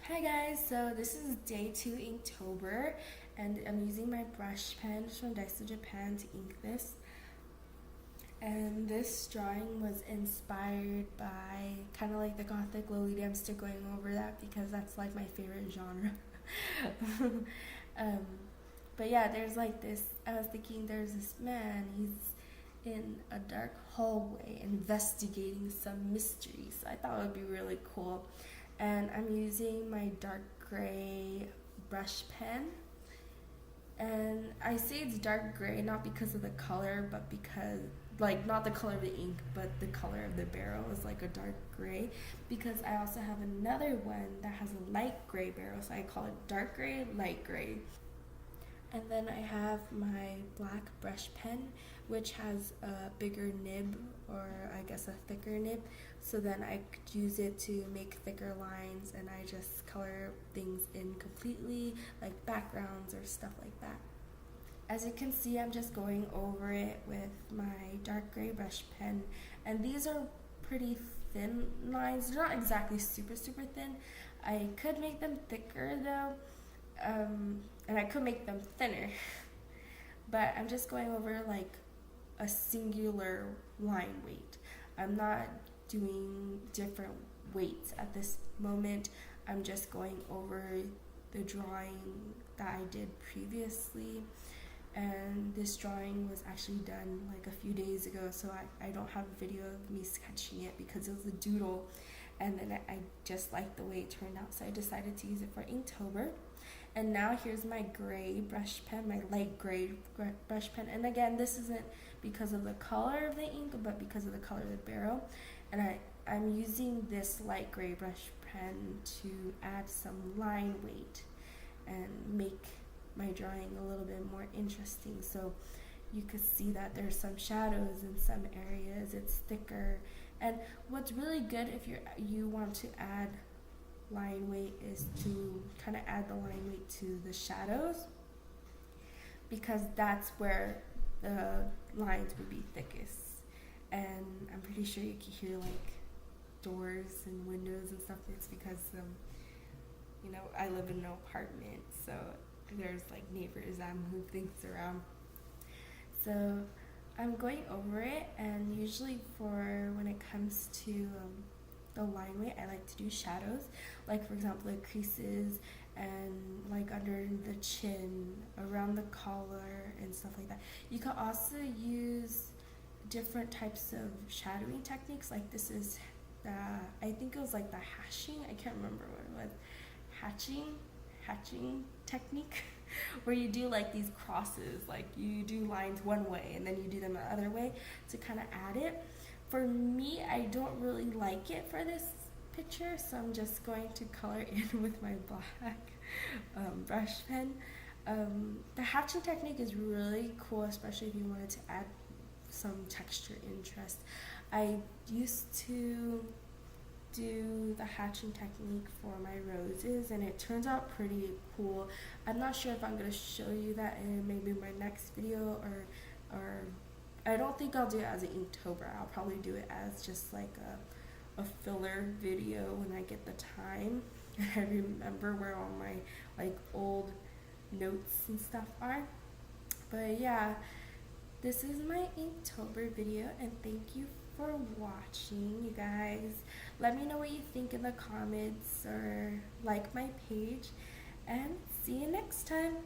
Hi guys, so this is day 2 Inktober and I'm using my brush pen from Daiso Japan to ink this. And this drawing was inspired by kind of like the gothic lowly. I'm still going over that because that's like my favorite genre. um, but yeah, there's like this, I was thinking there's this man, he's in a dark hallway investigating some mystery. So I thought it would be really cool. And I'm using my dark gray brush pen. And I say it's dark gray not because of the color, but because, like, not the color of the ink, but the color of the barrel is like a dark gray. Because I also have another one that has a light gray barrel, so I call it dark gray, light gray. And then I have my black brush pen, which has a bigger nib, or I guess a thicker nib, so then I could use it to make thicker lines, and I just color things in completely, like backgrounds or stuff like that. As you can see, I'm just going over it with my dark gray brush pen, and these are pretty thin lines. They're not exactly super thin. I could make them thicker though, and I could make them thinner, but I'm just going over like a singular line weight. I'm not doing different weights at this moment. I'm just going over the drawing that I did previously, and this drawing was actually done like a few days ago, so I don't have a video of me sketching it because it was a doodle, and then I just liked the way it turned out, so I decided to use it for Inktober. And now here's my gray brush pen, my light gray brush pen. And again, this isn't because of the color of the ink, but because of the color of the barrel. And I'm using this light gray brush pen to add some line weight and make my drawing a little bit more interesting. So you could see that there's some shadows in some areas, it's thicker. And what's really good if you want to add line weight is to kind of add the line weight to the shadows, because that's where the lines would be thickest. And I'm pretty sure you can hear like doors and windows and stuff. It's because I live in an apartment, so there's like neighbors that move things around. So I'm going over it, and usually for when it comes to the line weight, I like to do shadows, like for example the creases and like under the chin, around the collar and stuff like that. You can also use different types of shadowing techniques, like this is I think it was like the hashing, I can't remember what it was, hatching technique where you do like these crosses, like you do lines one way and then you do them the other way to kind of add it. For me, I don't really like it for this picture, so I'm just going to color in with my black brush pen. The hatching technique is really cool, especially if you wanted to add some texture interest. I used to do the hatching technique for my roses, and it turns out pretty cool. I'm not sure if I'm going to show you that in maybe my next video, or I don't think I'll do it as an Inktober. I'll probably do it as just like a filler video when I get the time. I remember where all my like old notes and stuff are. But yeah, this is my Inktober video, and thank you for watching, you guys. Let me know what you think in the comments, or like my page, and see you next time.